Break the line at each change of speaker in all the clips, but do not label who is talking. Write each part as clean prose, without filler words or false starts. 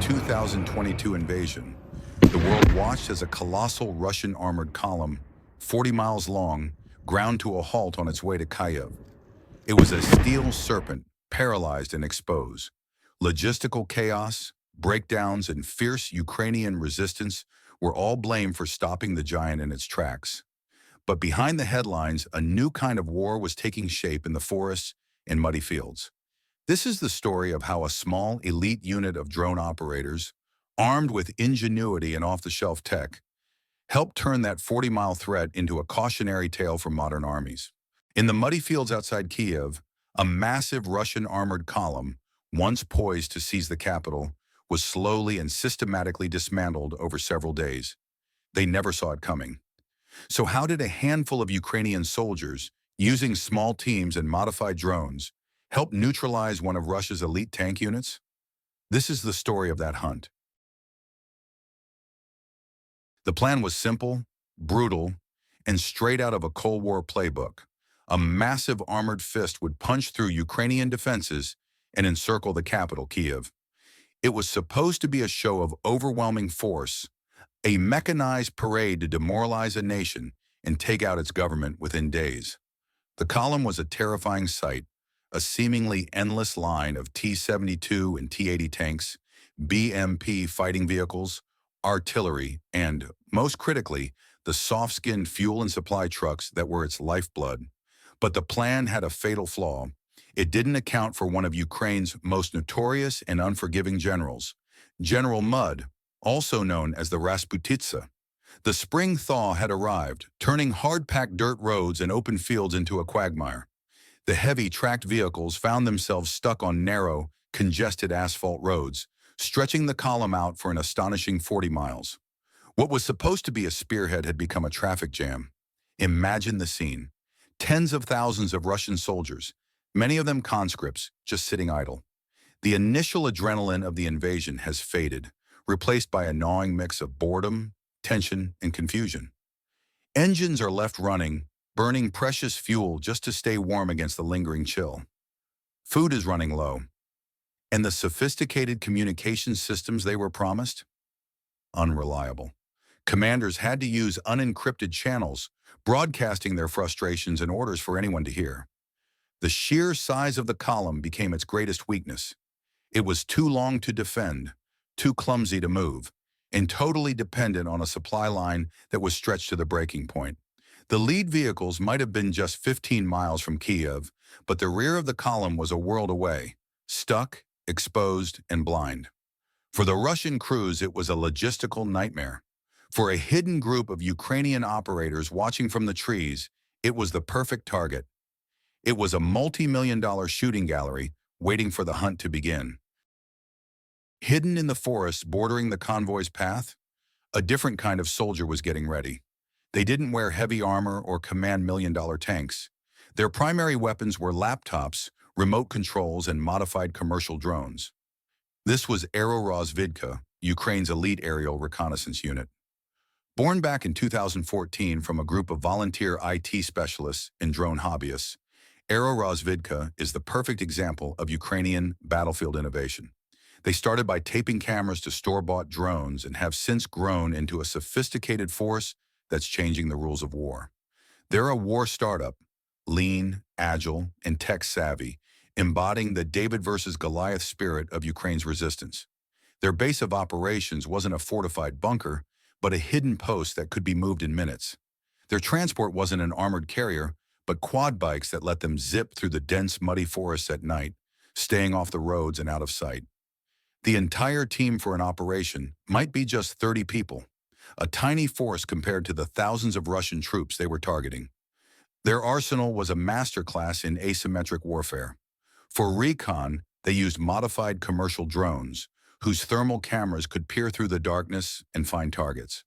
2022 invasion, the world watched as a colossal Russian armored column, 40 miles long, ground to a halt on its way to Kyiv. It was a steel serpent, paralyzed and exposed. Logistical chaos, breakdowns, and fierce Ukrainian resistance were all blamed for stopping the giant in its tracks. But behind the headlines, a new kind of war was taking shape in the forests and muddy fields. This is the story of how a small, elite unit of drone operators, armed with ingenuity and off-the-shelf tech, helped turn that 40-mile threat into a cautionary tale for modern armies. In the muddy fields outside Kyiv, a massive Russian armored column, once poised to seize the capital, was slowly and systematically dismantled over several days. They never saw it coming. So how did a handful of Ukrainian soldiers, using small teams and modified drones, help neutralize one of Russia's elite tank units? This is the story of that hunt. The plan was simple, brutal, and straight out of a Cold War playbook. A massive armored fist would punch through Ukrainian defenses and encircle the capital, Kyiv. It was supposed to be a show of overwhelming force, a mechanized parade to demoralize a nation and take out its government within days. The column was a terrifying sight, a seemingly endless line of T-72 and T-80 tanks, BMP fighting vehicles, artillery, and, most critically, the soft-skinned fuel and supply trucks that were its lifeblood. But the plan had a fatal flaw. It didn't account for one of Ukraine's most notorious and unforgiving generals, General Mud, also known as the Rasputitsa. The spring thaw had arrived, turning hard-packed dirt roads and open fields into a quagmire. The heavy tracked vehicles found themselves stuck on narrow, congested asphalt roads, stretching the column out for an astonishing 40 miles. What was supposed to be a spearhead had become a traffic jam. Imagine the scene. Tens of thousands of Russian soldiers, many of them conscripts, just sitting idle. The initial adrenaline of the invasion has faded, replaced by a gnawing mix of boredom, tension, and confusion. Engines are left running, burning precious fuel just to stay warm against the lingering chill. Food is running low. And the sophisticated communication systems they were promised? Unreliable. Commanders had to use unencrypted channels, broadcasting their frustrations and orders for anyone to hear. The sheer size of the column became its greatest weakness. It was too long to defend, too clumsy to move, and totally dependent on a supply line that was stretched to the breaking point. The lead vehicles might have been just 15 miles from Kyiv, but the rear of the column was a world away, stuck, exposed, and blind. For the Russian crews, it was a logistical nightmare. For a hidden group of Ukrainian operators watching from the trees, it was the perfect target. It was a multi-million-dollar shooting gallery waiting for the hunt to begin. Hidden in the forests bordering the convoy's path, a different kind of soldier was getting ready. They didn't wear heavy armor or command million-dollar tanks. Their primary weapons were laptops, remote controls, and modified commercial drones. This was Aerorozvidka, Ukraine's elite aerial reconnaissance unit. Born back in 2014 from a group of volunteer IT specialists and drone hobbyists, Aerorozvidka is the perfect example of Ukrainian battlefield innovation. They started by taping cameras to store-bought drones and have since grown into a sophisticated force that's changing the rules of war. They're a war startup, lean, agile, and tech-savvy, embodying the David versus Goliath spirit of Ukraine's resistance. Their base of operations wasn't a fortified bunker, but a hidden post that could be moved in minutes. Their transport wasn't an armored carrier, but quad bikes that let them zip through the dense, muddy forests at night, staying off the roads and out of sight. The entire team for an operation might be just 30 people, a tiny force compared to the thousands of Russian troops they were targeting. Their arsenal was a masterclass in asymmetric warfare. For recon, they used modified commercial drones, whose thermal cameras could peer through the darkness and find targets.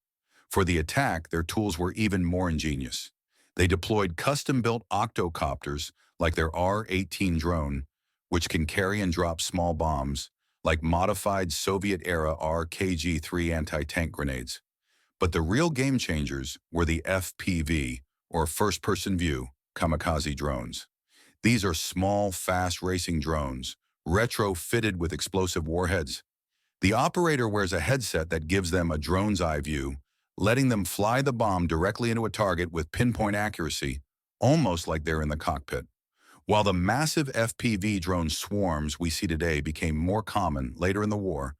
For the attack, their tools were even more ingenious. They deployed custom-built octocopters like their R-18 drone, which can carry and drop small bombs, like modified Soviet-era RKG-3 anti-tank grenades. But the real game-changers were the FPV, or first-person view, kamikaze drones. These are small, fast-racing drones, retrofitted with explosive warheads. The operator wears a headset that gives them a drone's eye view, letting them fly the bomb directly into a target with pinpoint accuracy, almost like they're in the cockpit. While the massive FPV drone swarms we see today became more common later in the war,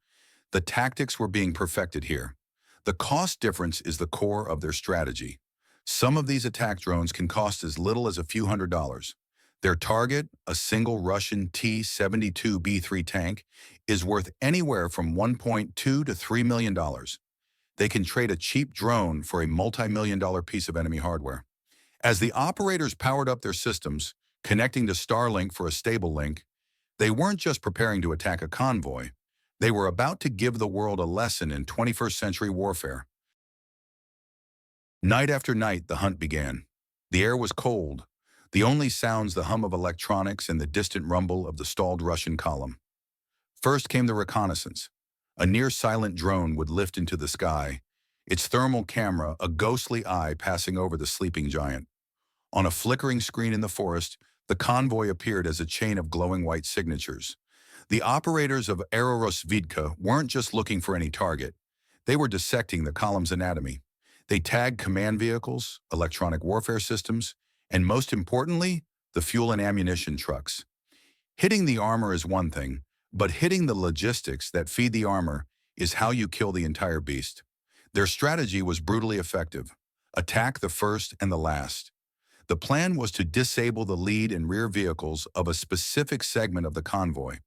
the tactics were being perfected here. The cost difference is the core of their strategy. Some of these attack drones can cost as little as a few $100s. Their target, a single Russian T-72B3 tank, is worth anywhere from $1.2 to $3 million. They can trade a cheap drone for a multi-million-dollar piece of enemy hardware. As the operators powered up their systems, connecting to Starlink for a stable link, they weren't just preparing to attack a convoy. They were about to give the world a lesson in 21st century warfare. Night after night, the hunt began. The air was cold. The only sounds the hum of electronics and the distant rumble of the stalled Russian column. First came the reconnaissance. A near-silent drone would lift into the sky, its thermal camera a ghostly eye passing over the sleeping giant. On a flickering screen in the forest, the convoy appeared as a chain of glowing white signatures. The operators of Aerorozvidka weren't just looking for any target. They were dissecting the column's anatomy. They tagged command vehicles, electronic warfare systems, and most importantly, the fuel and ammunition trucks. Hitting the armor is one thing, but hitting the logistics that feed the armor is how you kill the entire beast. Their strategy was brutally effective. Attack the first and the last. The plan was to disable the lead and rear vehicles of a specific segment of the convoy.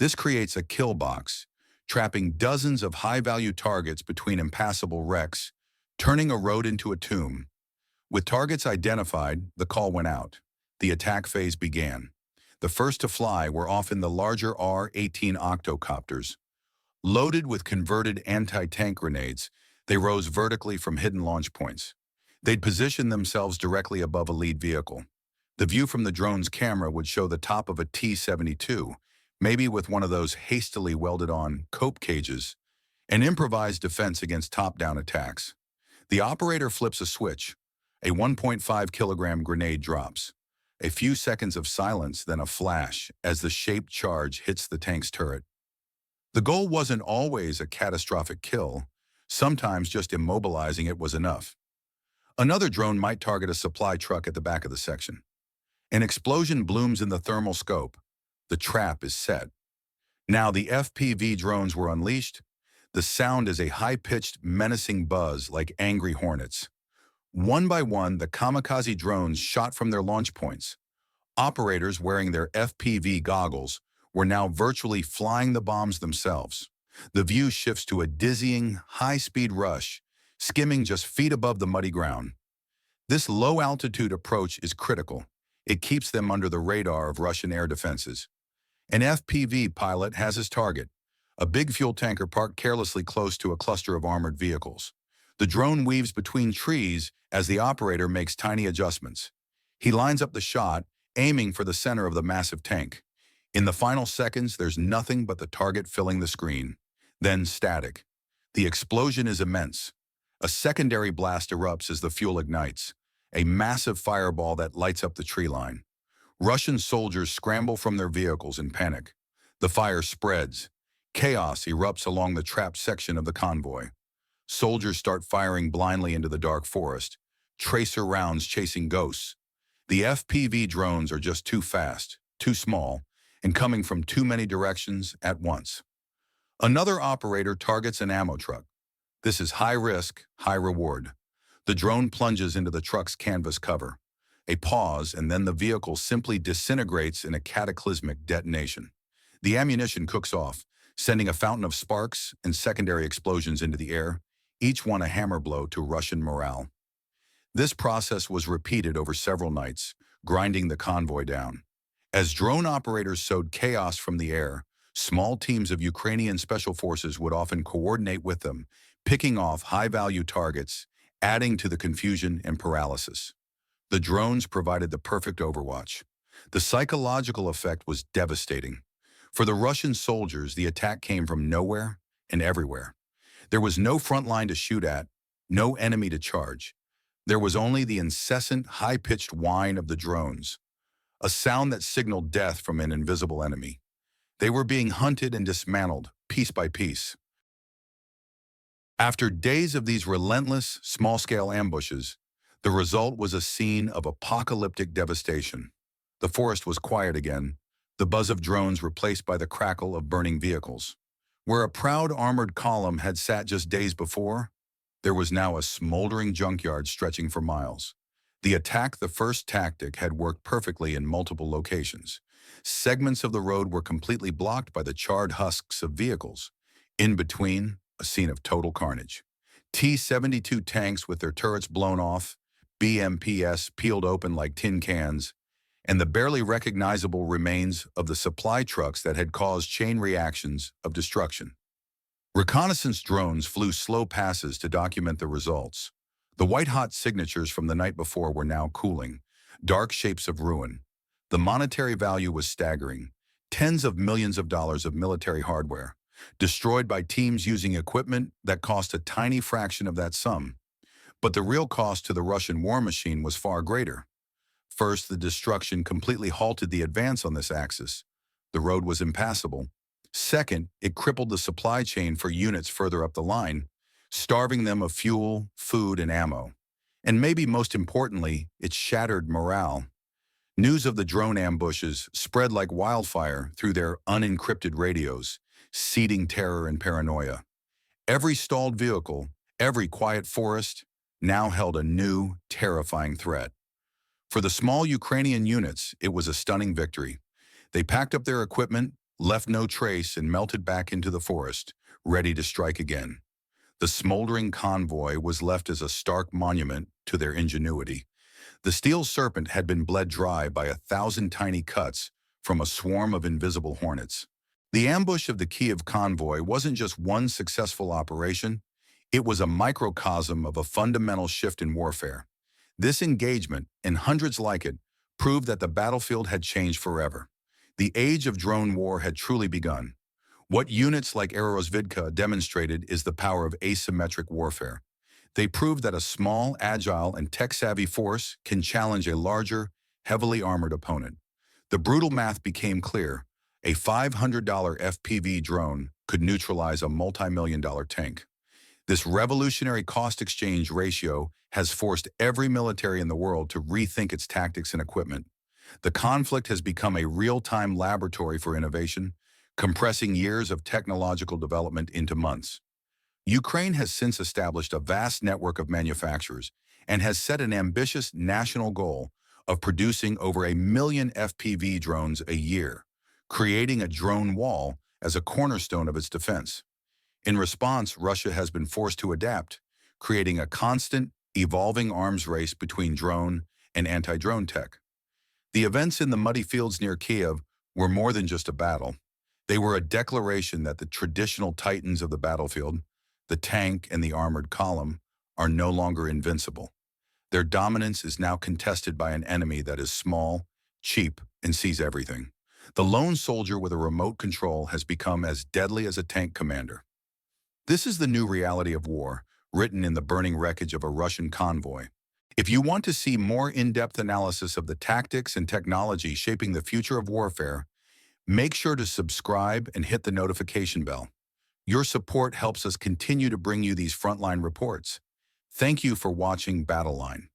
This creates a kill box, trapping dozens of high-value targets between impassable wrecks, turning a road into a tomb. With targets identified, the call went out. The attack phase began. The first to fly were often the larger R-18 octocopters. Loaded with converted anti-tank grenades, they rose vertically from hidden launch points. They'd position themselves directly above a lead vehicle. The view from the drone's camera would show the top of a T-72, maybe with one of those hastily welded-on cope cages, an improvised defense against top-down attacks. The operator flips a switch. A 1.5-kilogram grenade drops. A few seconds of silence, then a flash as the shaped charge hits the tank's turret. The goal wasn't always a catastrophic kill. Sometimes just immobilizing it was enough. Another drone might target a supply truck at the back of the section. An explosion blooms in the thermal scope. The trap is set. Now the FPV drones were unleashed. The sound is a high-pitched, menacing buzz like angry hornets. One by one, the kamikaze drones shot from their launch points. Operators wearing their FPV goggles were now virtually flying the bombs themselves. The view shifts to a dizzying, high-speed rush, skimming just feet above the muddy ground. This low-altitude approach is critical. It keeps them under the radar of Russian air defenses. An FPV pilot has his target, a big fuel tanker parked carelessly close to a cluster of armored vehicles. The drone weaves between trees as the operator makes tiny adjustments. He lines up the shot, aiming for the center of the massive tank. In the final seconds, there's nothing but the target filling the screen. Then static. The explosion is immense. A secondary blast erupts as the fuel ignites, a massive fireball that lights up the tree line. Russian soldiers scramble from their vehicles in panic. The fire spreads. Chaos erupts along the trapped section of the convoy. Soldiers start firing blindly into the dark forest, tracer rounds chasing ghosts. The FPV drones are just too fast, too small, and coming from too many directions at once. Another operator targets an ammo truck. This is high risk, high reward. The drone plunges into the truck's canvas cover. A pause, and then the vehicle simply disintegrates in a cataclysmic detonation. The ammunition cooks off, sending a fountain of sparks and secondary explosions into the air, each one a hammer blow to Russian morale. This process was repeated over several nights, grinding the convoy down. As drone operators sowed chaos from the air, small teams of Ukrainian special forces would often coordinate with them, picking off high-value targets, adding to the confusion and paralysis. The drones provided the perfect overwatch. The psychological effect was devastating. For the Russian soldiers, the attack came from nowhere and everywhere. There was no front line to shoot at, no enemy to charge. There was only the incessant, high-pitched whine of the drones, a sound that signaled death from an invisible enemy. They were being hunted and dismantled, piece by piece. After days of these relentless, small-scale ambushes, the result was a scene of apocalyptic devastation. The forest was quiet again, the buzz of drones replaced by the crackle of burning vehicles. Where a proud armored column had sat just days before, there was now a smoldering junkyard stretching for miles. The attack the first tactic had worked perfectly in multiple locations. Segments of the road were completely blocked by the charred husks of vehicles. In between, a scene of total carnage. T-72 tanks with their turrets blown off, BMPs peeled open like tin cans, and the barely recognizable remains of the supply trucks that had caused chain reactions of destruction. Reconnaissance drones flew slow passes to document the results. The white-hot signatures from the night before were now cooling, dark shapes of ruin. The monetary value was staggering, tens of millions of dollars of military hardware, destroyed by teams using equipment that cost a tiny fraction of that sum. But the real cost to the Russian war machine was far greater. First, the destruction completely halted the advance on this axis. The road was impassable. Second, it crippled the supply chain for units further up the line, starving them of fuel, food, and ammo. And maybe most importantly, it shattered morale. News of the drone ambushes spread like wildfire through their unencrypted radios, seeding terror and paranoia. Every stalled vehicle, every quiet forest, now held a new, terrifying threat. For the small Ukrainian units, it was a stunning victory. They packed up their equipment, left no trace, and melted back into the forest, ready to strike again. The smoldering convoy was left as a stark monument to their ingenuity. The steel serpent had been bled dry by 1,000 tiny cuts from a swarm of invisible hornets. The ambush of the Kyiv convoy wasn't just one successful operation, it was a microcosm of a fundamental shift in warfare. This engagement, and hundreds like it, proved that the battlefield had changed forever. The age of drone war had truly begun. What units like Aerosvidka demonstrated is the power of asymmetric warfare. They proved that a small, agile, and tech-savvy force can challenge a larger, heavily armored opponent. The brutal math became clear. A $500 FPV drone could neutralize a multi-million-dollar tank. This revolutionary cost-exchange ratio has forced every military in the world to rethink its tactics and equipment. The conflict has become a real-time laboratory for innovation, compressing years of technological development into months. Ukraine has since established a vast network of manufacturers and has set an ambitious national goal of producing over 1 million FPV drones a year, creating a drone wall as a cornerstone of its defense. In response, Russia has been forced to adapt, creating a constant, evolving arms race between drone and anti-drone tech. The events in the muddy fields near Kyiv were more than just a battle. They were a declaration that the traditional titans of the battlefield, the tank and the armored column, are no longer invincible. Their dominance is now contested by an enemy that is small, cheap, and sees everything. The lone soldier with a remote control has become as deadly as a tank commander. This is the new reality of war, written in the burning wreckage of a Russian convoy. If you want to see more in-depth analysis of the tactics and technology shaping the future of warfare, make sure to subscribe and hit the notification bell. Your support helps us continue to bring you these frontline reports. Thank you for watching BattleLine.